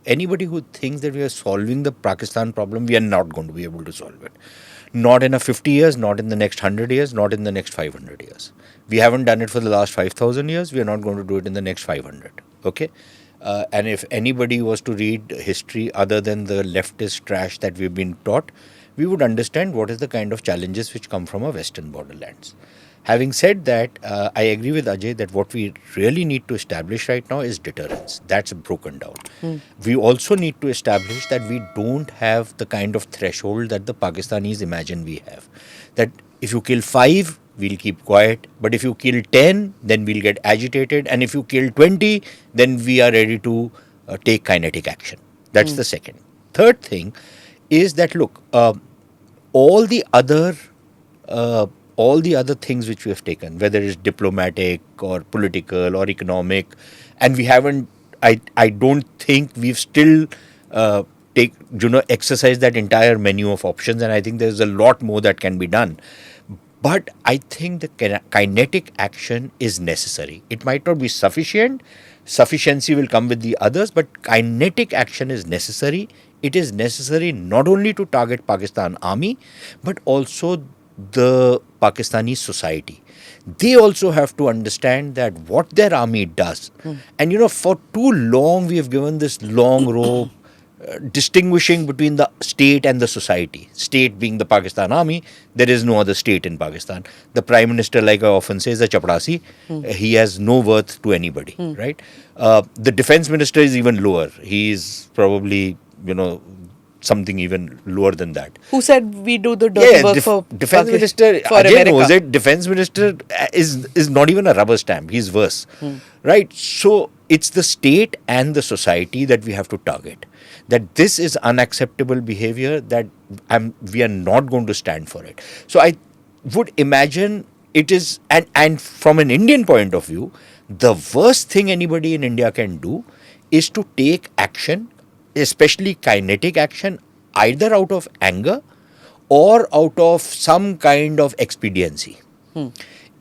anybody who thinks that we are solving the Pakistan problem, we are not going to be able to solve it. Not in a 50 years, not in the next 100 years, not in the next 500 years. We haven't done it for the last 5,000 years. We are not going to do it in the next 500. Okay? And if anybody was to read history other than the leftist trash that we've been taught, we would understand what is the kind of challenges which come from our western borderlands. Having said that, I agree with Ajay that what we really need to establish right now is deterrence. That's broken down. We also need to establish that we don't have the kind of threshold that the Pakistanis imagine we have. That if you kill 5, we'll keep quiet. But if you kill 10, then we'll get agitated. And if you kill 20, then we are ready to take kinetic action. That's the second. Third thing is that, look, all the other things which we have taken, whether it's diplomatic or political or economic, and we haven't, I don't think we've still exercised that entire menu of options, and I think there's a lot more that can be done. But I think the kinetic action is necessary. It might not be sufficient. Sufficiency will come with the others, but kinetic action is necessary. It is necessary not only to target Pakistan army, but also the Pakistani society. They also have to understand that what their army does. And for too long we have given this long rope distinguishing between the state and the society. State being the Pakistan army, there is no other state in Pakistan. The Prime Minister, like I often say, is a chaprasi. He has no worth to anybody, right? The Defense Minister is even lower. He is probably, something even lower than that. Who said we do the dirty work for Defense Minister? For Ajay America knows it. Defense Minister is not even a rubber stamp. He's worse, right? So it's the state and the society that we have to target. That this is unacceptable behavior, that we are not going to stand for it. So I would imagine it is, and from an Indian point of view, the worst thing anybody in India can do is to take action, especially kinetic action, either out of anger or out of some kind of expediency.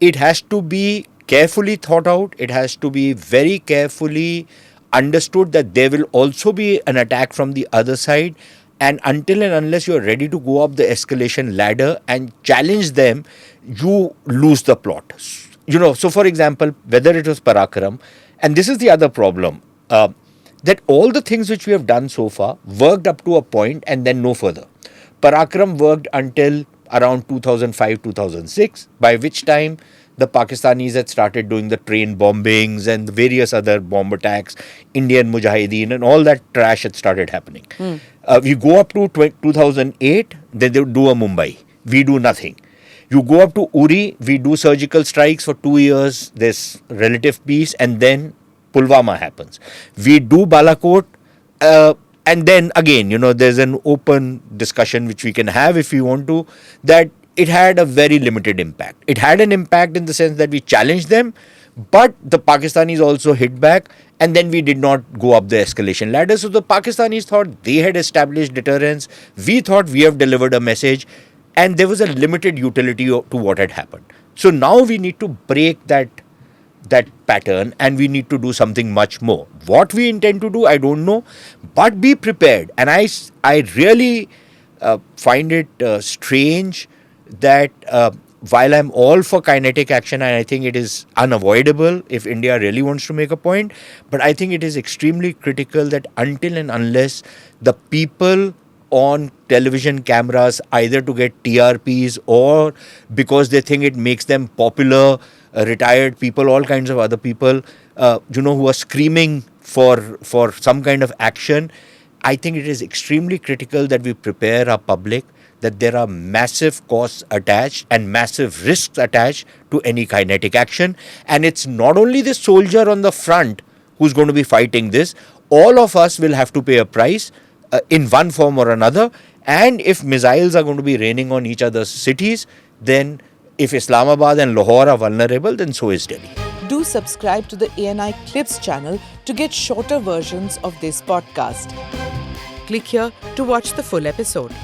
It has to be carefully thought out. It has to be very carefully understood that there will also be an attack from the other side, and until and unless you're ready to go up the escalation ladder and challenge them, you lose the plot. So for example, whether it was Parakaram, and this is the other problem, that all the things which we have done so far worked up to a point and then no further. Parakaram worked until around 2005-2006, by which time the Pakistanis had started doing the train bombings and the various other bomb attacks, Indian Mujahideen and all that trash had started happening. We go up to 2008, then they do a Mumbai. We do nothing. You go up to Uri, we do surgical strikes for 2 years, there's relative peace, and then Pulwama happens. We do Balakot, and then again, there's an open discussion which we can have if we want to, that it had a very limited impact. It had an impact in the sense that we challenged them, but the Pakistanis also hit back, and then we did not go up the escalation ladder. So the Pakistanis thought they had established deterrence. We thought we have delivered a message, and there was a limited utility to what had happened. So now we need to break that pattern, and we need to do something much more. What we intend to do, I don't know, but be prepared. And I really find it strange that while I'm all for kinetic action, and I think it is unavoidable if India really wants to make a point, but I think it is extremely critical that until and unless the people on television cameras, either to get TRPs or because they think it makes them popular, retired people, all kinds of other people, who are screaming for some kind of action, I think it is extremely critical that we prepare our public that there are massive costs attached and massive risks attached to any kinetic action. And it's not only the soldier on the front who's going to be fighting this. All of us will have to pay a price in one form or another. And if missiles are going to be raining on each other's cities, then if Islamabad and Lahore are vulnerable, then so is Delhi. Do subscribe to the ANI Clips channel to get shorter versions of this podcast. Click here to watch the full episode.